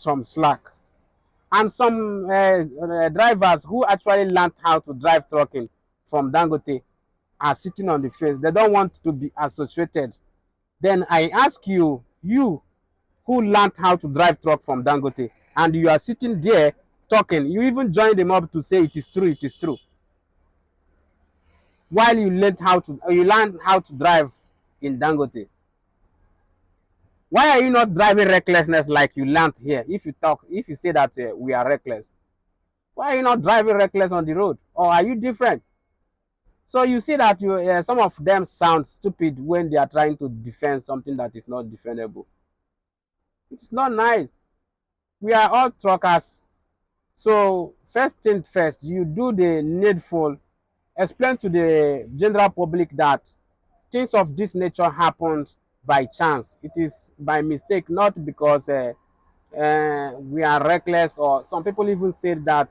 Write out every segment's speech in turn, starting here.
some slack. And some drivers who actually learned how to drive trucking from Dangote are sitting on the fence. They don't want to be associated. Then I ask you, you who learned how to drive truck from Dangote, and you are sitting there talking, you even join them up to say it is true, it is true. While you learned how to drive in Dangote. Why are you not driving recklessness like you learned here? If you say that we are reckless, why are you not driving reckless on the road? Or are you different? So you see that some of them sound stupid when they are trying to defend something that is not defendable. It's not nice. We are all truckers. So first thing first, you do the needful. Explain to the general public that things of this nature happened by chance. It is by mistake, not because we are reckless, or some people even say that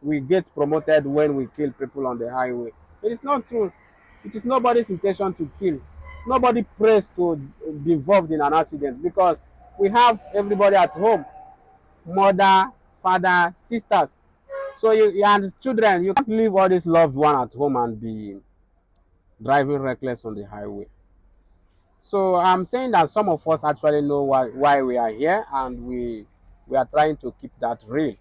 we get promoted when we kill people on the highway. It is not true. It is nobody's intention to kill. Nobody prays to be involved in an accident, because we have everybody at home, mother, father, sisters. So you and children, you can't leave all this loved one at home and be driving reckless on the highway. So I'm saying that some of us actually know why we are here, and we are trying to keep that real.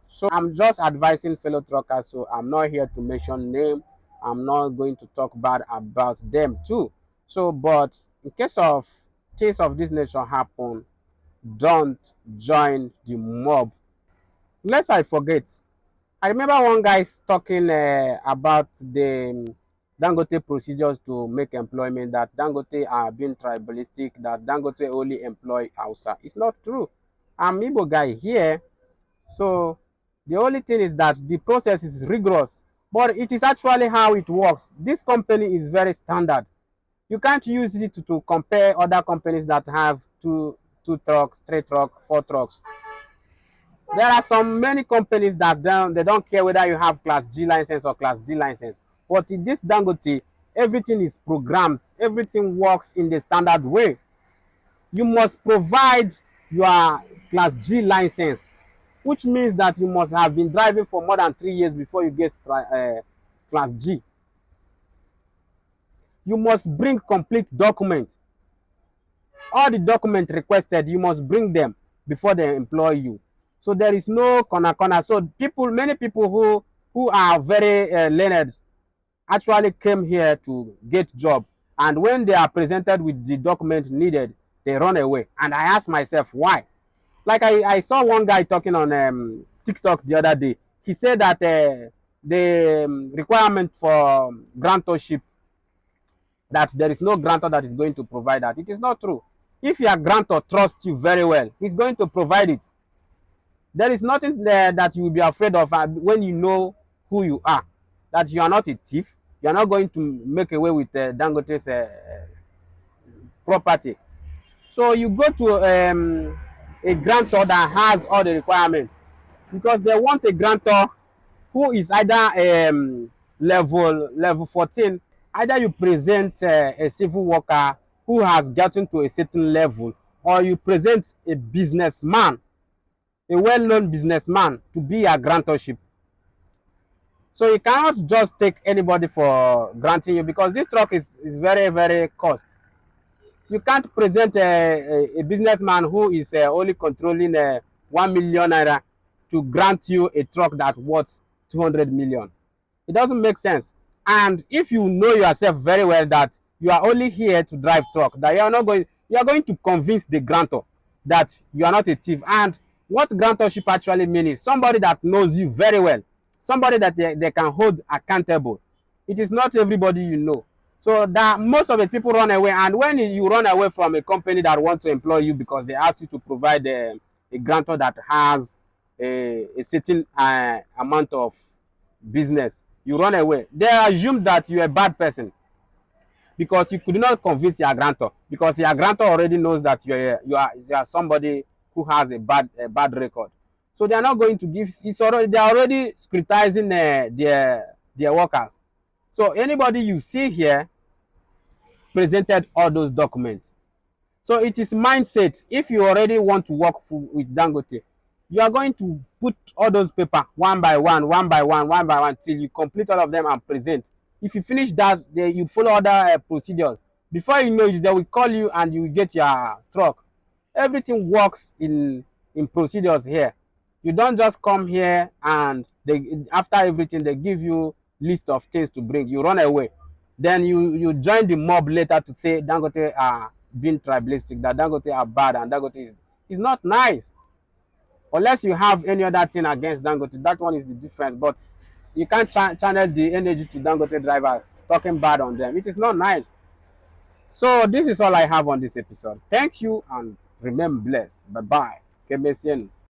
So I'm just advising fellow truckers. So I'm not here to mention name. I'm not going to talk bad about them too. So, but in case of things of this nature happen, don't join the mob. Lest I forget, I remember one guy talking about the Dangote procedures to make employment, that Dangote are being tribalistic, that Dangote only employ Hausa. It's not true. I'm Igbo guy here, so the only thing is that the process is rigorous, but it is actually how it works. This company is very standard. You can't use it to compare other companies that have two trucks, 3 trucks, 4 trucks. There are many companies that they don't care whether you have class G license or class D license. But in this Dangote, everything is programmed. Everything works in the standard way. You must provide your class G license, which means that you must have been driving for more than 3 years before you get class G. You must bring complete documents. All the documents requested, you must bring them before they employ you. So there is no corner. So many people who are very learned actually came here to get job, and when they are presented with the document needed, they run away. And I ask myself why. Like I saw one guy talking on TikTok the other day. He said that the requirement for grantorship, that there is no grantor that is going to provide that. It is not true. If your grantor trusts you very well, he's going to provide it. There is nothing there that you will be afraid of when you know who you are. That you are not a thief. You are not going to make away with Dangote's property. So you go to a grantor that has all the requirements, because they want a grantor who is either level 14. Either you present a civil worker who has gotten to a certain level, or you present a businessman, a well-known businessman, to be a grantorship. So you cannot just take anybody for granting you, because this truck is very, very cost. You can't present a businessman who is only controlling 1 million naira to grant you a truck that worth 200 million. It doesn't make sense. And if you know yourself very well that you are only here to drive truck, that you are going to convince the grantor that you are not a thief. And what grantorship actually means is somebody that knows you very well, somebody that they can hold accountable. It is not everybody you know. So that most of the people run away. And when you run away from a company that wants to employ you because they ask you to provide a grantor that has a certain amount of business, you run away. They assume that you're a bad person because you could not convince your grantor, because your grantor already knows that you are somebody who has a bad record. So they are not going to give. They are already scrutinizing their workers. So anybody you see here presented all those documents. So it is mindset. If you already want to work with Dangote, You are going to put all those paper one by one, one by one, one by one, till you complete all of them and present. If you finish that, you follow other procedures. Before you know it, they will call you and you will get your truck. Everything works in procedures here. You don't just come here and after everything they give you list of things to bring. You run away. Then you join the mob later to say Dangote are being tribalistic, that Dangote are bad, and Dangote is not nice. Unless you have any other thing against Dangote, that one is the difference. But you can't channel the energy to Dangote drivers talking bad on them. It is not nice. So this is all I have on this episode. Thank you and remain blessed. Bye bye.